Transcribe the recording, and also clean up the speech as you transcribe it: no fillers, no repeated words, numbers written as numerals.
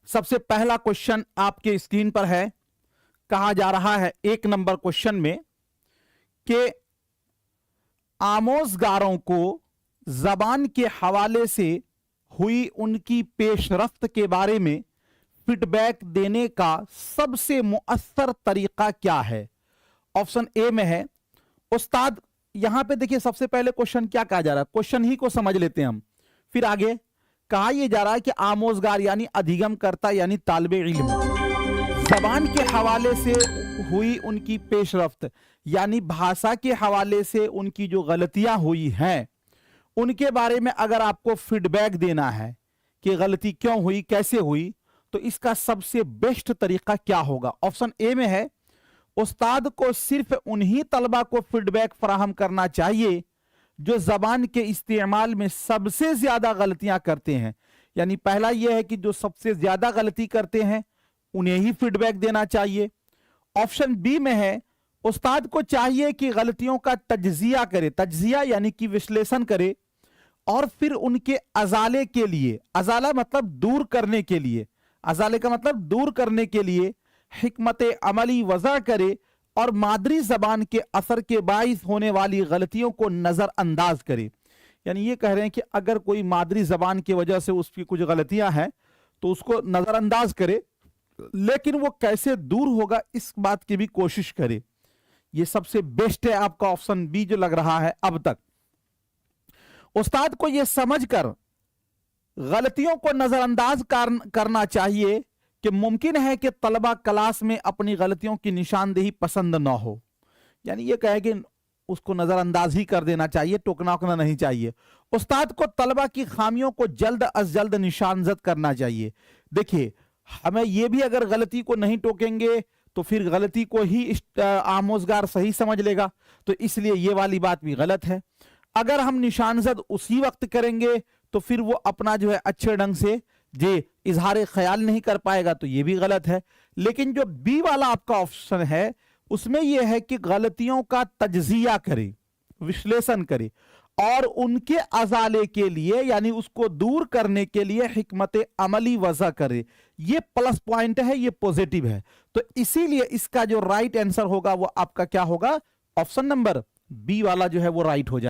सबसे पहला क्वेश्चन आपके स्क्रीन पर है। कहा जा रहा है 1 नंबर क्वेश्चन में कि आमोजगारों को जबान के हवाले से हुई उनकी पेशरफ्त के बारे में फीडबैक देने का सबसे मुअस्सर तरीका क्या है? ऑप्शन ए में है उस्ताद। यहां पे देखिए सबसे पहले क्वेश्चन क्या कहा जा रहा है, क्वेश्चन ही को समझ लेते हैं हम। फिर आगे कहा यह जा रहा है कि आमोजगार यानी अधिगम करता यानी तालिबे इल्म जबान के हवाले से हुई उनकी पेशरफ्त यानी भाषा के हवाले से उनकी जो गलतियां हुई हैं उनके बारे में अगर आपको फीडबैक देना है कि गलती क्यों हुई, कैसे हुई, तो इसका सबसे बेस्ट तरीका क्या होगा? ऑप्शन ए में है उस्ताद को सिर्फ उन्हीं तलबा को फीडबैक फराहम करना चाहिए जो जबान के इस्तेमाल में सबसे ज्यादा गलतियां करते हैं। यानी पहला यह है कि जो सबसे ज्यादा गलती करते हैं उन्हें ही फीडबैक देना चाहिए। ऑप्शन बी में है उस्ताद को चाहिए कि गलतियों का तज्जिया करे, तज्जिया यानी कि विश्लेषण करे, और फिर उनके अजाले के लिए, अजाला मतलब दूर करने के लिए, अजाले का मतलब दूर करने के लिए हिकमत अमली वजह करे और मादरी जबान के असर के बाइस होने वाली गलतियों को नजरअंदाज करे। यानी ये कह रहे हैं कि अगर कोई मादरी जबान की वजह से उसकी कुछ गलतियां हैं तो उसको नजरअंदाज करे, लेकिन वो कैसे दूर होगा इस बात की भी कोशिश करे। ये सबसे बेस्ट है आपका ऑप्शन बी जो लग रहा है अब तक। उस्ताद को यह समझकर गलतियों को नजरअंदाज करना चाहिए कि मुमकिन है कि तलबा क्लास में अपनी गलतियों की निशानदेही पसंद ना हो। यानी यह कहे कि उसको नजरअंदाज ही कर देना चाहिए, टोकना ओकना नहीं चाहिए। उस्ताद को तलबा की खामियों को जल्द अज जल्द निशानजद करना चाहिए। देखिए हमें यह भी अगर गलती को नहीं टोकेंगे तो फिर गलती को ही आमोजगार सही समझ लेगा, तो इसलिए यह वाली बात भी गलत है। अगर हम निशानजद उसी वक्त करेंगे तो फिर वो अपना जो है अच्छे ढंग से जे इजहार ख्याल नहीं कर पाएगा, तो ये भी गलत है। लेकिन जो बी वाला आपका ऑप्शन है उसमें यह है कि गलतियों का तज्जिया करे, विश्लेषण करे और उनके अजाले के लिए यानी उसको दूर करने के लिए हिकमत अमली वजह करे। ये प्लस पॉइंट है, ये पॉजिटिव है। तो इसीलिए इसका जो राइट आंसर होगा वो आपका क्या होगा? ऑप्शन नंबर बी वाला जो है वो राइट हो जाए।